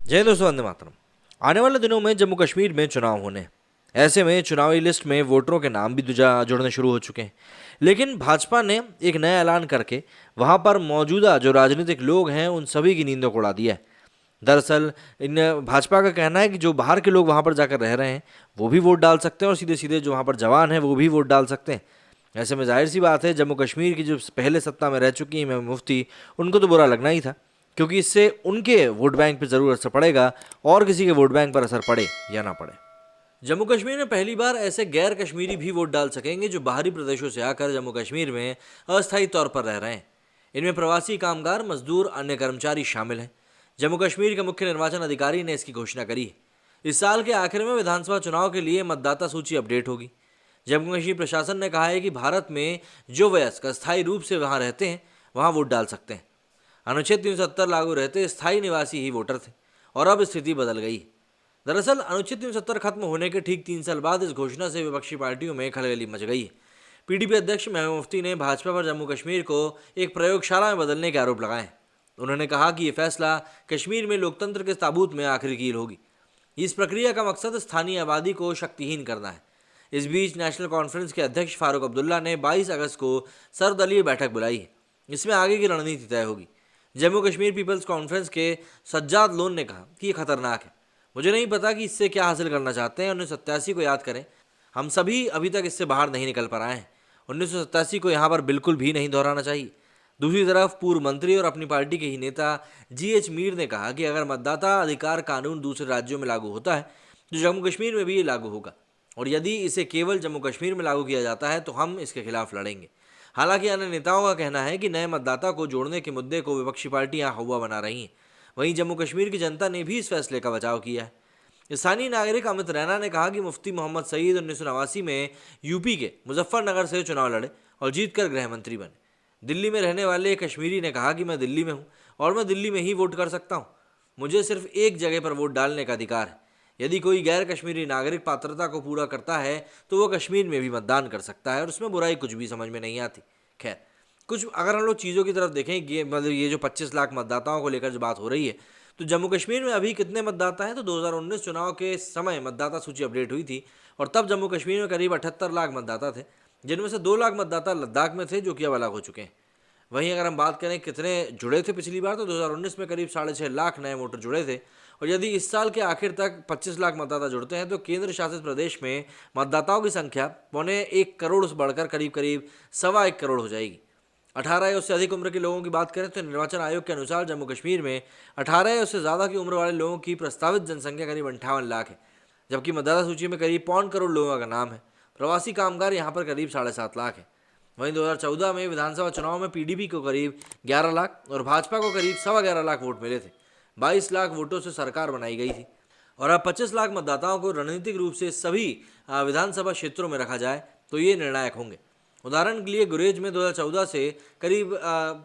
जय हिंद दोस्तों, वंदे मातरम। आने वाले दिनों में जम्मू कश्मीर में चुनाव होने हैं। ऐसे में चुनावी लिस्ट में वोटरों के नाम भी जुड़ने शुरू हो चुके हैं। लेकिन भाजपा ने एक नया ऐलान करके वहां पर मौजूदा जो राजनीतिक लोग हैं उन सभी की नींदों को उड़ा दिया है। दरअसल इन भाजपा का कहना है कि जो बाहर के लोग वहां पर जाकर रह रहे हैं वो भी वोट डाल सकते हैं और सीधे सीधे जो वहां पर जवान हैं वो भी वोट डाल सकते हैं। ऐसे में जाहिर सी बात है, जम्मू कश्मीर की जो पहले सत्ता में रह चुकी इमाम मुफ्ती, उनको तो बुरा लगना ही था, क्योंकि इससे उनके वोट बैंक पर जरूर असर पड़ेगा, और किसी के वोट बैंक पर असर पड़े या ना पड़े। जम्मू कश्मीर में पहली बार ऐसे गैर कश्मीरी भी वोट डाल सकेंगे जो बाहरी प्रदेशों से आकर जम्मू कश्मीर में अस्थायी तौर पर रह रहे हैं। इनमें प्रवासी कामगार, मजदूर, अन्य कर्मचारी शामिल हैं। जम्मू कश्मीर के मुख्य निर्वाचन अधिकारी ने इसकी घोषणा करी है। इस साल के आखिर में विधानसभा चुनाव के लिए मतदाता सूची अपडेट होगी। जम्मू कश्मीर प्रशासन ने कहा है कि भारत में जो वयस्क अस्थायी रूप से वहां रहते हैं वहां वोट डाल सकते हैं। अनुच्छेद 370 लागू रहते स्थायी निवासी ही वोटर थे, और अब स्थिति बदल गई। दरअसल अनुच्छेद 370 खत्म होने के ठीक 3 साल बाद इस घोषणा से विपक्षी पार्टियों में खलबली मच गई है। पीडीपी अध्यक्ष महबूबा मुफ्ती ने भाजपा पर जम्मू कश्मीर को एक प्रयोगशाला में बदलने के आरोप लगाए हैं। उन्होंने कहा कि यह फैसला कश्मीर में लोकतंत्र के ताबूत में आखिरी कील होगी। इस प्रक्रिया का मकसद स्थानीय आबादी को शक्तिहीन करना है। इस बीच नेशनल कॉन्फ्रेंस के अध्यक्ष फारूक अब्दुल्ला ने 22 अगस्त को सर्वदलीय बैठक बुलाई है। इसमें आगे की रणनीति तय होगी। जम्मू कश्मीर पीपल्स कॉन्फ्रेंस के सज्जाद लोन ने कहा कि यह खतरनाक है। मुझे नहीं पता कि इससे क्या हासिल करना चाहते हैं। 1987 को याद करें, हम सभी अभी तक इससे बाहर नहीं निकल पा रहे हैं। 1987 को यहाँ पर बिल्कुल भी नहीं दोहराना चाहिए। दूसरी तरफ पूर्व मंत्री और अपनी पार्टी के ही नेता जीएच मीर ने कहा कि अगर मतदाता अधिकार कानून दूसरे राज्यों में लागू होता है तो जम्मू कश्मीर में भी ये लागू होगा, और यदि इसे केवल जम्मू कश्मीर में लागू किया जाता है तो हम इसके खिलाफ लड़ेंगे। हालांकि अन्य नेताओं का कहना है कि नए मतदाता को जोड़ने के मुद्दे को विपक्षी पार्टियां हवा बना रही हैं। वहीं जम्मू कश्मीर की जनता ने भी इस फैसले का बचाव किया है। स्थानीय नागरिक अमित रैना ने कहा कि मुफ्ती मोहम्मद सईद 1989 में यूपी के मुजफ्फरनगर से चुनाव लड़े और जीतकर गृह मंत्री बने। दिल्ली में रहने वाले कश्मीरी ने कहा कि मैं दिल्ली में हूँ और मैं दिल्ली में ही वोट कर सकता हूँ। मुझे सिर्फ एक जगह पर वोट डालने का अधिकार है। यदि कोई गैर कश्मीरी नागरिक पात्रता को पूरा करता है तो वो कश्मीर में भी मतदान कर सकता है, और उसमें बुराई कुछ भी समझ में नहीं आती। खैर, कुछ अगर हम लोग चीज़ों की तरफ देखें, ये जो 25 लाख मतदाताओं को लेकर जो बात हो रही है, तो जम्मू कश्मीर में अभी कितने मतदाता हैं, तो 2019 चुनाव के समय मतदाता सूची अपडेट हुई थी और तब जम्मू कश्मीर में करीब 78 लाख मतदाता थे, जिनमें से 2 लाख मतदाता लद्दाख में थे जो कि अब अलग हो चुके हैं। वहीं अगर हम बात करें कितने जुड़े थे पिछली बार, तो 2019 में करीब 6.5 लाख नए वोटर जुड़े थे, और यदि इस साल के आखिर तक 25 लाख मतदाता जुड़ते हैं तो केंद्र शासित प्रदेश में मतदाताओं की संख्या 1.25 करोड़ से बढ़कर करीब करीब 1.25 करोड़ हो जाएगी। 18 या उससे अधिक उम्र के लोगों की बात करें तो निर्वाचन आयोग के अनुसार जम्मू कश्मीर में 18 या उससे ज़्यादा की उम्र वाले लोगों की प्रस्तावित जनसंख्या करीब 58 लाख है, जबकि मतदाता सूची में करीब 1.25 करोड़ लोगों का नाम है। प्रवासी कामगार यहाँ पर करीब 7.5 लाख है। वहीं 2014 में विधानसभा चुनाव में पीडीपी को करीब 11 लाख और भाजपा को करीब 11.25 लाख वोट मिले थे। 22 लाख वोटों से सरकार बनाई गई थी, और अब 25 लाख मतदाताओं को रणनीतिक रूप से सभी विधानसभा क्षेत्रों में रखा जाए तो ये निर्णायक होंगे। उदाहरण के लिए गुरेज में 2014 से करीब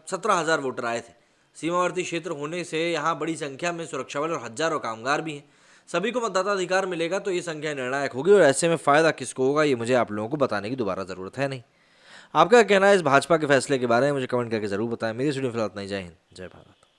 17,000 वोटर आए थे। सीमावर्ती क्षेत्र होने से यहाँ बड़ी संख्या में सुरक्षा बल और हजारों कामगार भी हैं। सभी को मतदाता अधिकार मिलेगा तो ये संख्या निर्णायक होगी, और ऐसे में फ़ायदा किसको होगा ये मुझे आप लोगों को बताने की दोबारा ज़रूरत है नहीं। आपका कहना है इस भाजपा के फैसले के बारे में मुझे कमेंट करके ज़रूर बताएं। मेरी स्टूडियो फिलहाल इतना ही। जय हिंद, जय भारत।